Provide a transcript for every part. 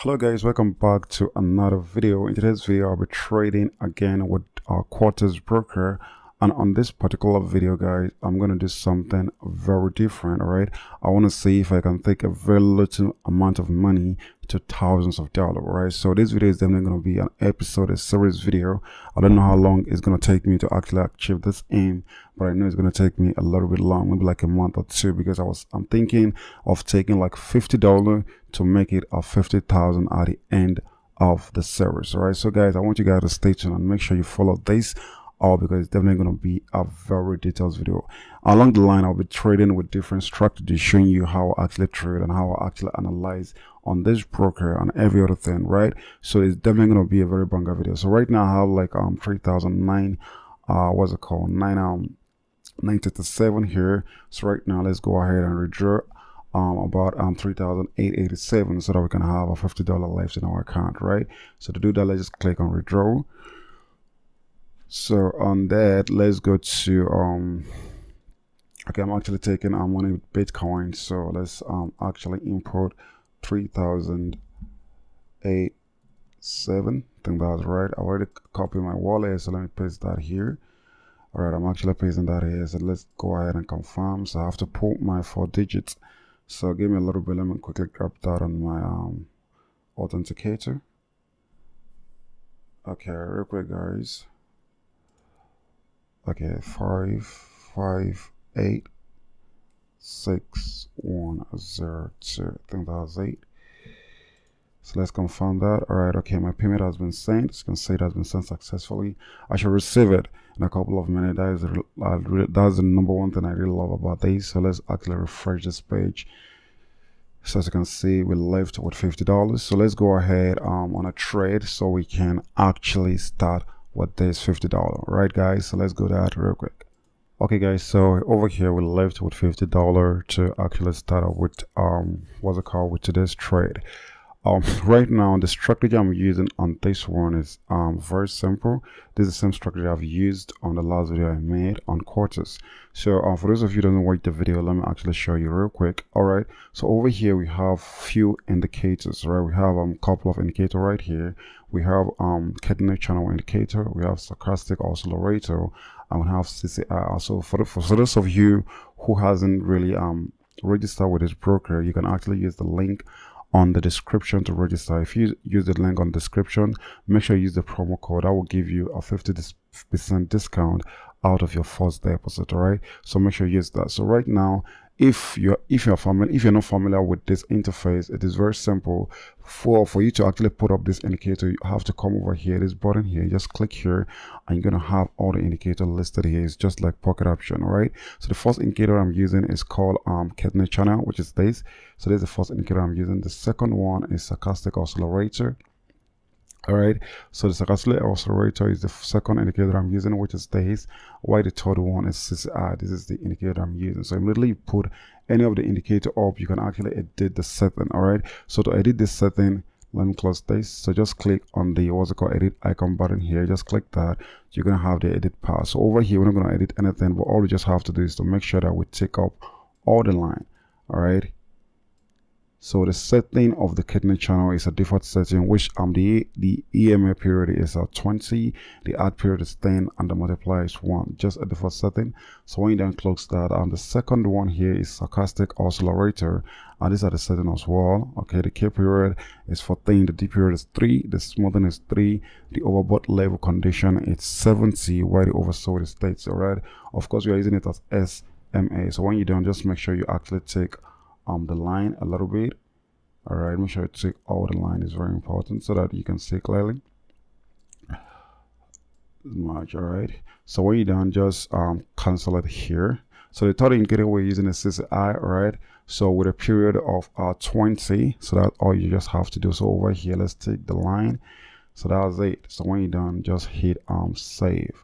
Hello guys, welcome back to another video. In today's video I'll be trading again with our Qoutex broker, and on this particular video guys I'm going to do something very different. All right, I want to see if I can take a very little amount of money to thousands of dollars. Right, so this video is definitely going to be an episode, a series video. I don't know how long it's going to take me to actually achieve this aim, but I know it's going to take me a little bit long, maybe like a month or two, because I'm thinking of taking like $50 to make it a 50,000 at the end of the series. All right, so guys, I want you guys to stay tuned and make sure you follow this all, because it's definitely going to be a very detailed video. Along the line I'll be trading with different strategies, showing you how I actually trade and how I actually analyze on this broker and every other thing, right? So it's definitely going to be a very banger video. So right now I have like 3009 what's it called, 937 here. So right now let's go ahead and withdraw about 3,887 so that we can have a $50 left in our account, right? So to do that, let's just click on withdraw. So on that, let's go to okay, I'm actually taking money with Bitcoin, so let's actually import 3,087. I think that's right. I already copied my wallet, so let me paste that here. All right, I'm actually pasting that here. So let's go ahead and confirm. So I have to put my 4 digits. So give me a little bit. Let me quickly grab that on my authenticator. Okay, real quick guys. Okay, 5586102. I think that was 8. So let's confirm that. All right, okay, my payment has been sent. As you can see, it has been sent successfully. I should receive it in a couple of minutes. That's the number one thing I really love about this. So let's actually refresh this page. So as you can see, we left with $50. So let's go ahead on a trade so we can actually start with this $50. Right guys, so let's go that real quick. Okay guys, so over here we left with $50 to actually start up with what's it called, with today's trade. Right now the strategy I'm using on this one is very simple. This is the same strategy I've used on the last video I made on Qoutex. So for those of you who don't watch the video, let me actually show you real quick. All right, so over here we have few indicators, right? We have a couple of indicators right here. We have kidney channel indicator, we have stochastic oscillator, and we have CCI. So for those of you who hasn't really registered with this broker, you can actually use the link on the description to register. If you use the link on the description, make sure you use the promo code. That will give you a 50% discount out of your first deposit. All right, so make sure you use that. So right now, if you're not familiar with this interface, it is very simple. For you to actually put up this indicator, you have to come over here, this button here, just click here, and you're gonna have all the indicators listed here. It's just like pocket option. All right, so the first indicator I'm using is called kidney channel, which is this. So this is the first indicator I'm using. The second one is stochastic oscillator. All right, so the stochastic oscillator is the second indicator I'm using, which is this. While the third one is CCI. This is the indicator I'm using. So immediately you put any of the indicator up, you can actually edit the setting. All right, so to edit this setting, let me close this. So just click on the what's it called, edit icon button here. Just click that. You're gonna have the edit part. So over here we're not gonna edit anything, but all we just have to do is to make sure that we take up all the line. All right, so the setting of the kidney channel is a default setting, which the EMA period is 20, the add period is 10, and the multiplier is 1. Just a default setting. So when you then close that, the second one here is stochastic oscillator, and these are the setting as well. Okay, the K period is 14, the D period is 3, the smoothing is 3, the overbought level condition is 70, while the oversold is 30. All right, of course we are using it as SMA. So when you're done, just make sure you actually take the line a little bit. All right, make sure you take all the line, is very important so that you can see clearly. Much. All right, so when you're done, just cancel it here. So the third indicator we're using is CCI. All right, so with a period of 20, so that's all you just have to do. So over here, let's take the line. So that's it. So when you're done, just hit save.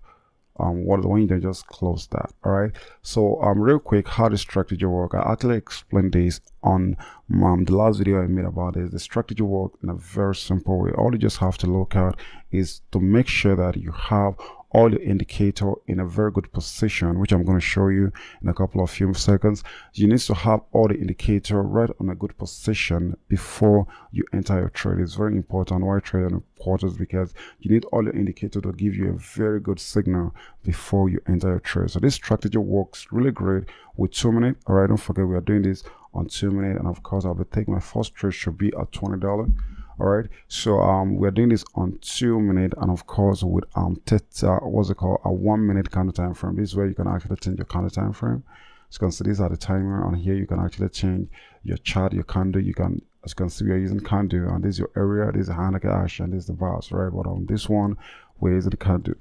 When you just close that. All right, so real quick, how the strategy work, I actually explained this on the last video I made about this. The strategy work in a very simple way. All you just have to look at is to make sure that you have all your indicator in a very good position, which I'm going to show you in a couple of few seconds. You need to have all the indicator right on a good position before you enter your trade. It's very important. Why trade on the quarters? Because you need all your indicator to give you a very good signal before you enter your trade. So this strategy works really great with 2 minutes. All right, don't forget we are doing this on 2 minutes, and of course I'll be taking my first trade should be at $20. All right, so we're doing this on 2 minutes, and of course with what's it called, a 1 minute counter time frame. This is where you can actually change your counter time frame. So you can see these are the timer on here. You can actually change your chart, your candle. You can, as you can see, we are using candle, and this is your area, this is Hanukkah ash, and this is the bars, right? But on this one, where is the candle?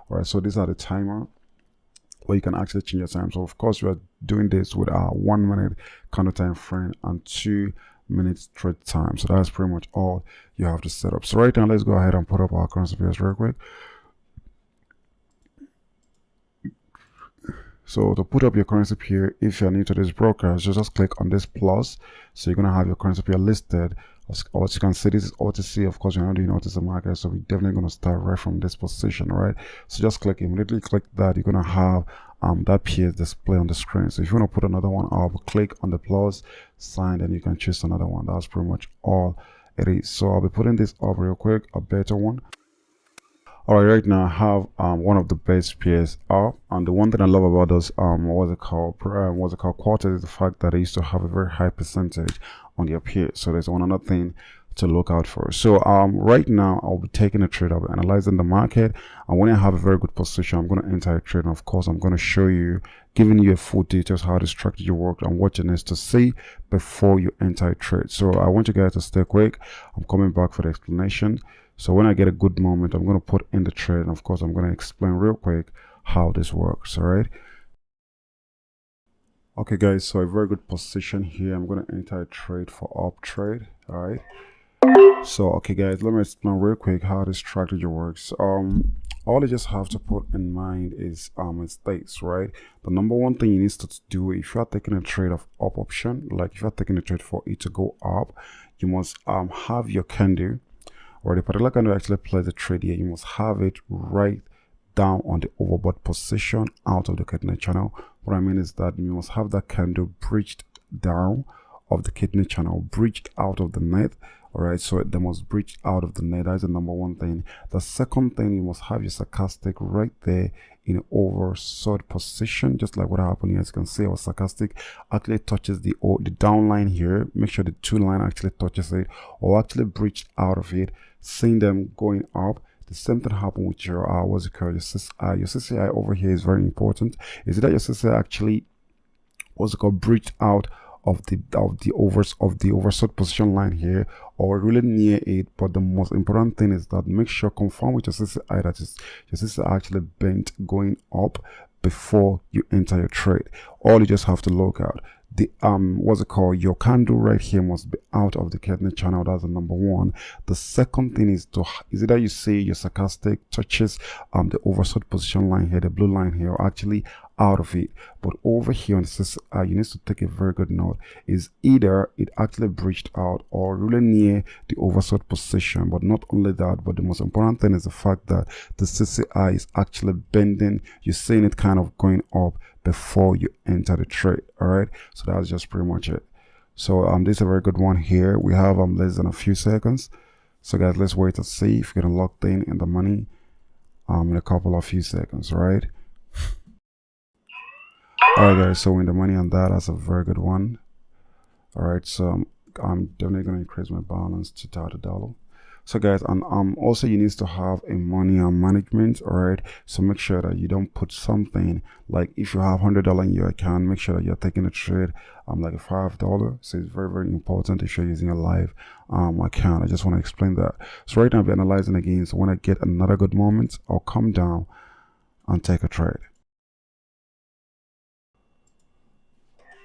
All right, so these are the timer where you can actually change your time. So of course we are doing this with our 1 minute counter time frame and 2 minutes trade time. So that's pretty much all you have to set up. So right now let's go ahead and put up our currency pairs real quick. So to put up your currency pair, if you're new to this broker, just click on this plus. So you're gonna have your currency pair listed. As you can see, this is OTC. Of course, you're not doing OTC market, so we're definitely gonna start right from this position, right? So just immediately click that. You're gonna have that pair display on the screen. So if you want to put another one up, click on the plus sign, and you can choose another one. That's pretty much all it is. So I'll be putting this up real quick, a better one. All right, right now I have one of the best pairs up, and the one thing I love about those what's it called Qoutex is the fact that they used to have a very high percentage on their pairs. So there's one other thing to look out for. So right now I'll be taking a trade, I'll be analyzing the market, and when I have a very good position, I'm going to enter a trade, and of course I'm going to show you, giving you a full details how the strategy works and what you need to see before you enter a trade. So I want you guys to stay quick. I'm coming back for the explanation. So when I get a good moment, I'm going to put in the trade, and of course I'm going to explain real quick how this works. All right, okay guys, so a very good position here. I'm going to enter a trade for up trade. All right, so okay guys, let me explain real quick how this strategy works. All you just have to put in mind is mistakes, right? The number one thing you need to do if you are taking a trade of up option, like if you are taking a trade for it to go up, you must have your candle, or the particular candle actually plays the trade here, you must have it right down on the overbought position out of the kidney channel. What I mean is that you must have that candle breached down of the kidney channel, breached out of the net. All right, so they must breach out of the net. That's the number one thing. The second thing, you must have your stochastic right there in oversold position, just like what happened here. As you can see, our stochastic actually touches the downline here. Make sure the two line actually touches it, or actually breached out of it, seeing them going up. The same thing happened with your what's it called, your CCI. Your CCI over here is very important. Is it that your CCI actually breached out of the oversold position line here, or really near it? But the most important thing is that make sure, confirm with your CCI that your CCI actually bent going up before you enter your trade. All you just have to look out, the your candle right here must be out of the kidney channel. That's the number one. The second thing is it that you see your stochastic touches the oversold position line here, the blue line here, or actually out of it. But over here on the CCI, you need to take a very good note, is either it actually breached out or really near the oversold position. But not only that, but the most important thing is the fact that the CCI is actually bending. You're seeing it kind of going up before you enter the trade. All right, so that's just pretty much it. So this is a very good one here. We have less than a few seconds. So guys, let's wait to see if you're gonna lock in the money in a couple of few seconds. Right. All right guys, so win the money on that. That's a very good one. All right, so I'm definitely going to increase my balance to $1,000. So guys, and also you need to have a money management. All right, so make sure that you don't put something like, if you have $100 in your account, make sure that you're taking a trade like a $5. So it's very, very important if you're using a live account. I just want to explain that. So right now I'll be analyzing again. So when I get another good moment, I'll come down and take a trade.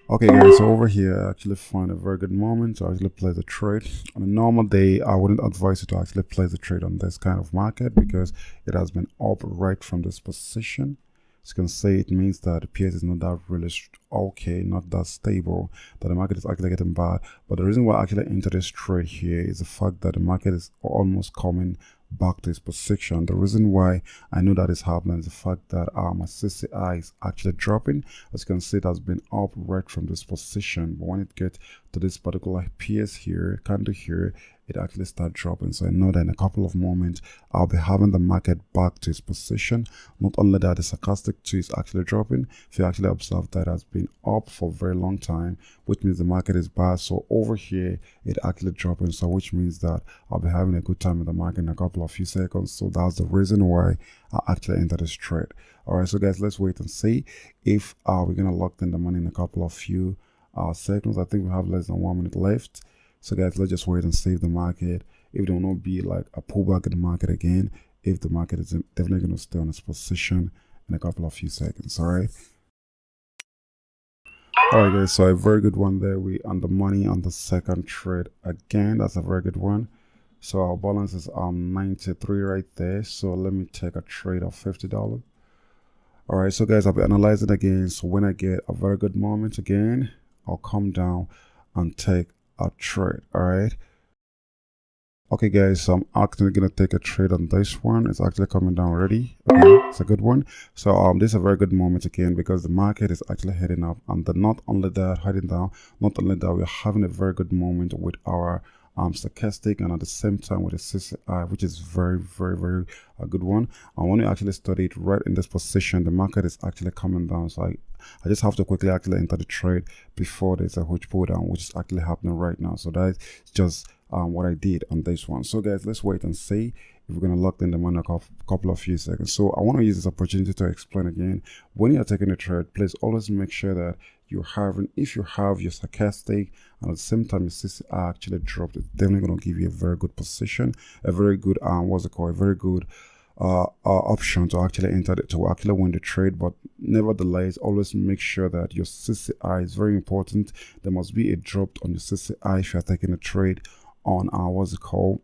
Okay guys, so over here I actually find a very good moment to actually place a trade. On a normal day, I wouldn't advise you to actually place a trade on this kind of market, because it has been up right from this position. As you can see, it means that the PS is not that really okay, not that stable, that the market is actually getting bad. But the reason why I actually enter this trade here is the fact that the market is almost coming back to its position. The reason why I know that is happening is the fact that my CCI is actually dropping. As you can see, it has been up right from this position, but when it gets to this particular PS here, candle here, it actually start dropping. So I know that in a couple of moments I'll be having the market back to its position. Not only that, the stochastic 2 is actually dropping. If you actually observe, that has been up for a very long time, which means the market is bad. So over here it actually dropping, so which means that I'll be having a good time in the market in a couple of few seconds. So that's the reason why I actually entered this trade. All right, so guys, let's wait and see if we're gonna lock in the money in a couple of few seconds. I think we have less than 1 minute left. So guys, let's just wait and see if the market, if there will not be like a pullback in the market again, if the market is definitely going to stay on its position in a couple of few seconds. All right. All right, guys. So a very good one there. We on the money on the second trade again. That's a very good one. So our balance is 93 right there. So let me take a trade of $50. All right. So guys, I'll be analyzing again. So when I get a very good moment again, I'll come down and take a trade. All right. Okay guys, so I'm actually gonna take a trade on this one. It's actually coming down already. Okay, it's a good one. So this is a very good moment again, because the market is actually heading up, and not only that, heading down, not only that, we're having a very good moment with our stochastic, and at the same time with the CCI, which is very a good one. And when you actually study it right in this position, the market is actually coming down. So I just have to quickly actually enter the trade before there's a huge pull down, which is actually happening right now. So that's just what I did on this one. So guys, let's wait and see if we're going to lock in the money a couple of few seconds. So I want to use this opportunity to explain again, when you're taking a trade, please always make sure that you're having, if you have your stochastic and at the same time your CCI actually dropped, it's definitely going to give you a very good position, a very good what's it called, a very good option to actually enter it, to actually win the trade. But nevertheless, always make sure that your CCI is very important. There must be a drop on your CCI if you're taking a trade on what's it called,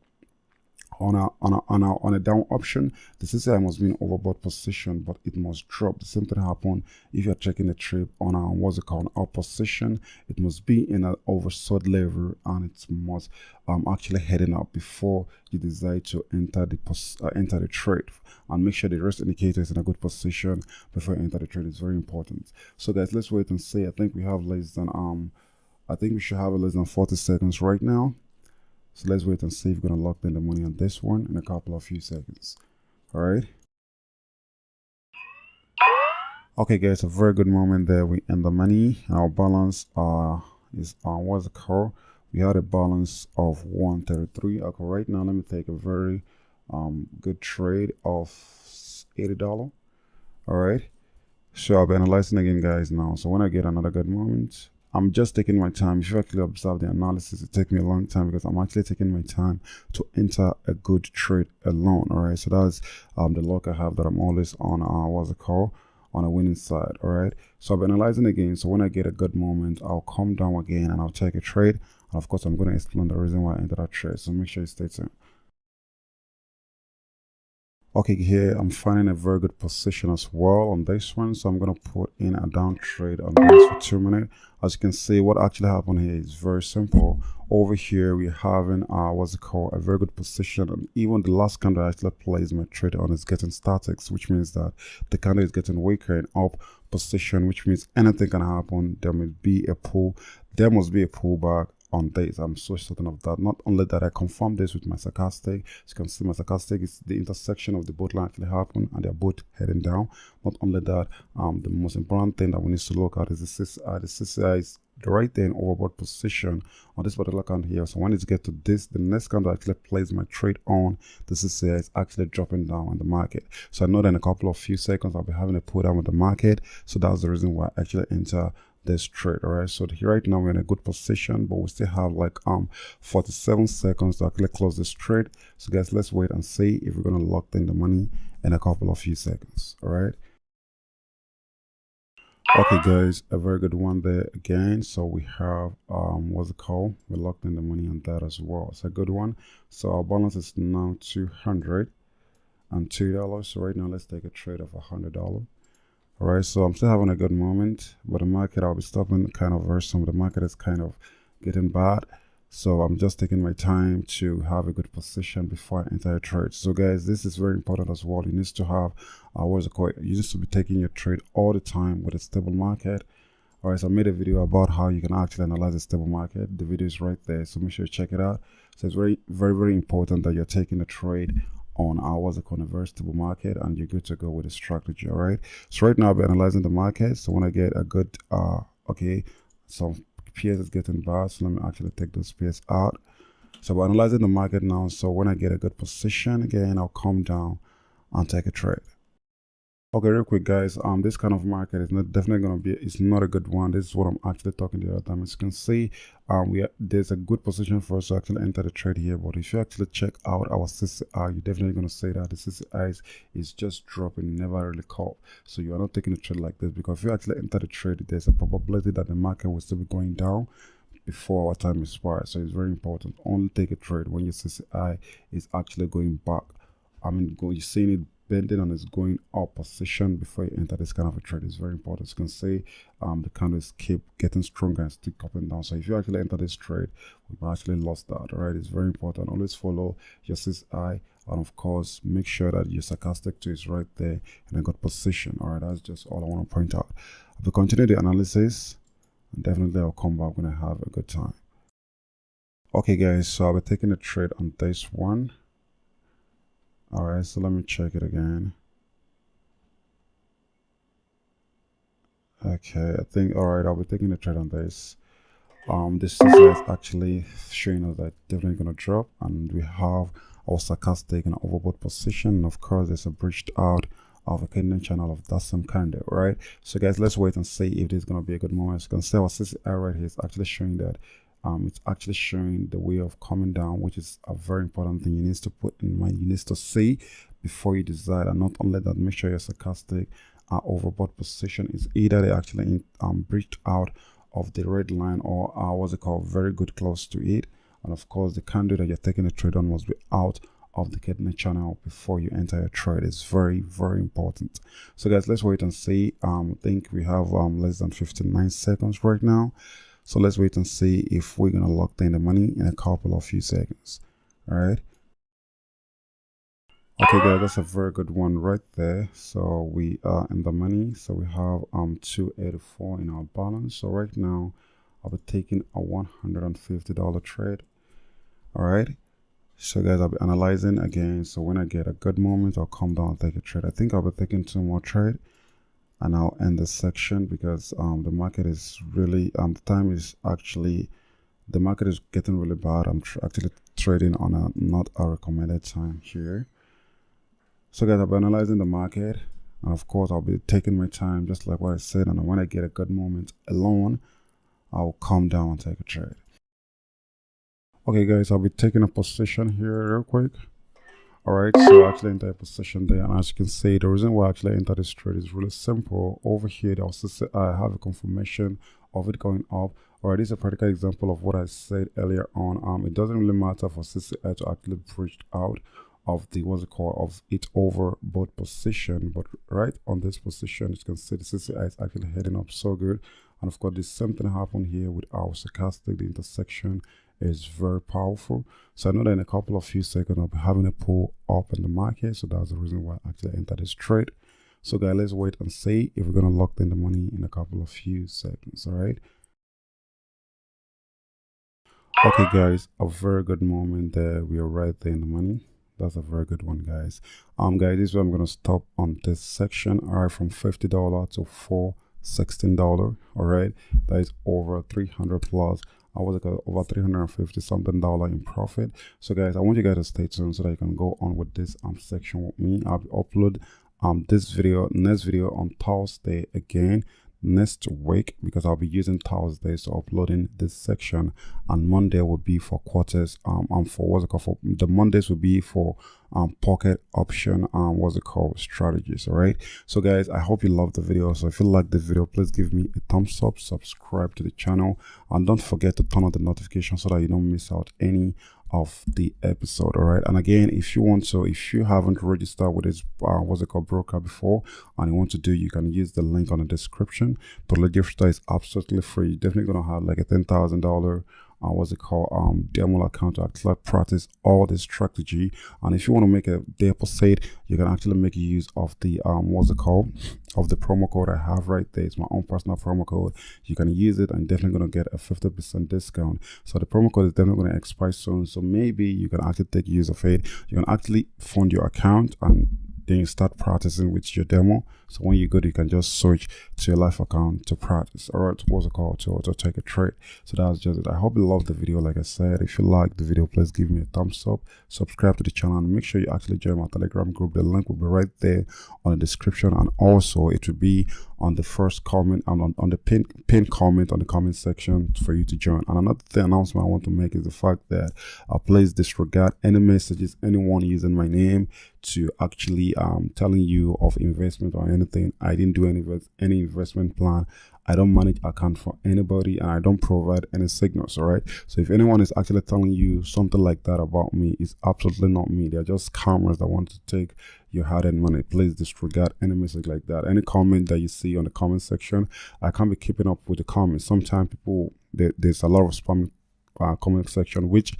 on a down option. The CCI must be in overbought position, but it must drop. The same thing happen if you're checking a trade on a what's it called, up position. It must be in an oversold level, and it must actually heading up before you decide to enter the trade. And make sure the rest indicator is in a good position before you enter the trade. It's very important. So guys, let's wait and see. I think we have less than I think we should have less than 40 seconds right now. So let's wait and see if we're going to lock in the money on this one in a couple of few seconds. All right. Okay, guys, a very good moment there. We end the money. Our balance is on what's it called? We had a balance of 133. Okay, right now let me take a very good trade of $80. All right. So I'll be analyzing again, guys, now. So when I get another good moment, I'm just taking my time. If you actually observe the analysis, it takes me a long time because I'm actually taking my time to enter a good trade alone. All right, so that's the luck I have, that I'm always on what's it called, on a winning side. All right, so I'll be analyzing again. So when I get a good moment, I'll come down again and I'll take a trade. And of course, I'm going to explain the reason why I entered that trade. So make sure you stay tuned. Okay, here I'm finding a very good position as well on this one, so I'm going to put in a down trade on this for 2 minutes. As you can see, what actually happened here is very simple. Over here we're having what's it called, a very good position, and even the last candle I actually placed my trade on is getting statics, which means that the candle is getting weaker in up position, which means anything can happen. There must be a pullback on this. I'm so certain of that. Not only that, I confirmed this with my stochastic. As you can see, my stochastic is the intersection of the both line actually happen, and they're both heading down. Not only that, the most important thing that we need to look at is the CCI. The CCI is right there in overbought position on this particular candle here. So when it gets to this, the next candle I actually place my trade on, the CCI is actually dropping down on the market. So I know that in a couple of few seconds I'll be having a pull down with the market. So that's the reason why I actually enter this trade. All right, so right now we're in a good position, but we still have like 47 seconds to actually close this trade. So guys, let's wait and see if we're going to lock in the money in a couple of few seconds. All right. Okay guys, a very good one there again. So we have what's it called, we locked in the money on that as well. It's a good one. So our balance is now $202. So right now let's take a trade of $100. All right, so I'm still having a good moment, but the market, I'll be stopping kind of very soon. The market is kind of getting bad. So I'm just taking my time to have a good position before I enter a trade. So guys, this is very important as well. You need to have what's it called? You need to be taking your trade all the time with a stable market. All right, so I made a video about how you can actually analyze a stable market. The video is right there, so make sure you check it out. So it's very important that you're taking a trade on what's it called, a very stable market, and you're good to go with a strategy. All right, so right now I'll be analyzing the market. So when I get a good okay, some PS is getting bad, so let me actually take those PS out. So we're analyzing the market now. So when I get a good position again, I'll come down and take a trade. Okay, real quick guys, this kind of market is not definitely gonna be, it's not a good one. This is what I'm actually talking the other time. As you can see, there's a good position for us to actually enter the trade here, but if you actually check out our CCI, you're definitely gonna say that the CCI is just dropping, never really caught. So you are not taking a trade like this, because if you actually enter the trade, there's a probability that the market will still be going down before our time expires. So it's very important, only take a trade when your CCI is actually going back. I mean, you're seeing it bending and it's going up position before you enter this kind of a trade. Is very important. As you can see, the candles keep getting stronger and still up and down. So if you actually enter this trade, we've actually lost that. All right, it's very important. Always follow your CSI, and of course make sure that your stochastic too is right there and a good position. All right, that's just all I want to point out. If we continue the analysis, definitely I'll come back when I have a good time. Okay guys, so I'll be taking a trade on this one. All right, so let me check it again. Okay, I think, all right, I'll be taking a trade on this. This is actually showing us that definitely gonna drop, and we have our stochastic and overbought position, and of course there's a breached out of a candle channel of that same candle. Right, so guys, let's wait and see if this is gonna be a good moment. As you can see, our CCI right here is actually showing that it's actually showing the way of coming down, which is a very important thing you need to put in mind. You need to see before you decide, and not only that, make sure your stochastic overbought position is either they actually breached out of the red line, or what's it called, very good close to it. And of course the candle that you're taking a trade on must be out of the candle channel before you enter a trade. Is very important. So guys, let's wait and see. I think we have less than 59 seconds right now. So let's wait and see if we're gonna lock in the money in a couple of few seconds. All right. Okay guys, that's a very good one right there. So we are in the money. So we have 284 in our balance. So right now I'll be taking a $150 trade. All right. So guys, I'll be analyzing again. So when I get a good moment, I'll come down and take a trade. I think I'll be taking 2 more trade, and I'll end this section because the market is really the time is actually, the market is getting really bad. I'm actually trading on a not a recommended time here. So guys, I'll be analyzing the market, and of course I'll be taking my time just like what I said, and when I get a good moment alone, I'll come down and take a trade. Okay guys, I'll be taking a position here real quick. All right, so I actually enter a position there, and as you can see, the reason why I actually enter this trade is really simple. Over here, I have a confirmation of it going up. All right, this is a practical example of what I said earlier on. It doesn't really matter for CCI to actually breach out of the what's it called, of it overbought position, but right on this position, you can see the CCI is actually heading up so good. And of course, this same thing happened here with our stochastic. The intersection is very powerful. So I know that in a couple of few seconds I'll be having a pull up in the market. So that's the reason why I actually entered this trade. So guys, let's wait and see if we're gonna lock in the money in a couple of few seconds. All right. Okay guys, a very good moment there. We are right there in the money. That's a very good one, guys. Guys, this is where I'm gonna stop on this section. All right, from $50 to $416. All right, that is over 300 plus. I was like over 350 something dollar in profit. So guys, I want you guys to stay tuned so that you can go on with this section with me. I'll upload this video, next video on Thursday again next week, because I'll be using Thursdays to uploading this section, and Monday will be for Qoutex for what's it called, for the Mondays will be for pocket option what's it called, strategies. All right, so guys, I hope you love the video. So if you like this video, please give me a thumbs up, subscribe to the channel, and don't forget to turn on the notification so that you don't miss out any of the episode. All right, and again, if you want to, if you haven't registered with this what's it called, broker before, and you want to do, you can use the link on the description to register. Is absolutely free. You're definitely gonna have like a $10,000 what's it called, demo account to actually practice all this strategy. And if you want to make a deposit, you can actually make use of the what's it called, of the promo code I have right there. It's my own personal promo code. You can use it and definitely going to get a 50% discount. So the promo code is definitely going to expire soon, so maybe you can actually take use of it. You can actually fund your account and then you start practicing with your demo. So when you go, you can just switch to your live account to practice, or what's it called, to take a trade. So that's just it. I hope you loved the video. Like I said, if you liked the video, please give me a thumbs up, subscribe to the channel, and make sure you actually join my Telegram group. The link will be right there on the description, and also it will be on the first comment and on the pinned comment on the comment section for you to join. And another announcement I want to make is the fact that please disregard any messages anyone using my name to actually telling you of investment or anything. I didn't do any investment plan. I don't manage account for anybody, and I don't provide any signals. All right, so if anyone is actually telling you something like that about me, it's absolutely not me. They're just scammers that want to take your hard-earned money. Please disregard any message like that. Any comment that you see on the comment section, I can't be keeping up with the comments. Sometimes people, there's a lot of spam comment section, which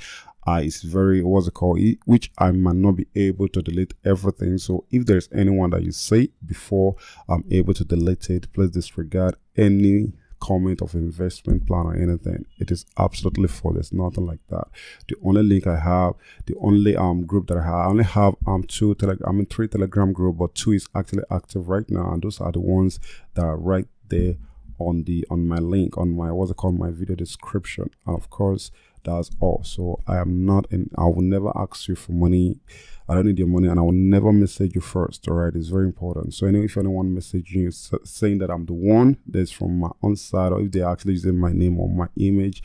is very, what's it called, which I might not be able to delete everything. So if there's anyone that you say before I'm able to delete it, please disregard any comment of investment plan or anything. It is absolutely false. There's nothing like that. The only link I have, the only group that I only have three Telegram group, but 2 is actually active right now, and those are the ones that are right there on my link, on my, what's it called, my video description. And of course, that's all. So I will never ask you for money. I don't need your money, and I will never message you first. All right, it's very important. So anyway, if anyone messaging you saying that I'm the one that's from my own side, or if they're actually using my name or my image,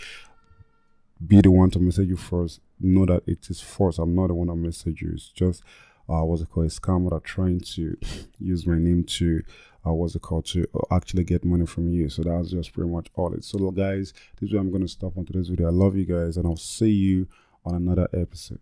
be the one to message you first. Know that it is false. I'm not the one that message you. It's just what's it called, a scammer that trying to use my name to to actually get money from you. So that's just pretty much all it. So guys, this is where I'm going to stop on today's video. I love you guys, and I'll see you on another episode.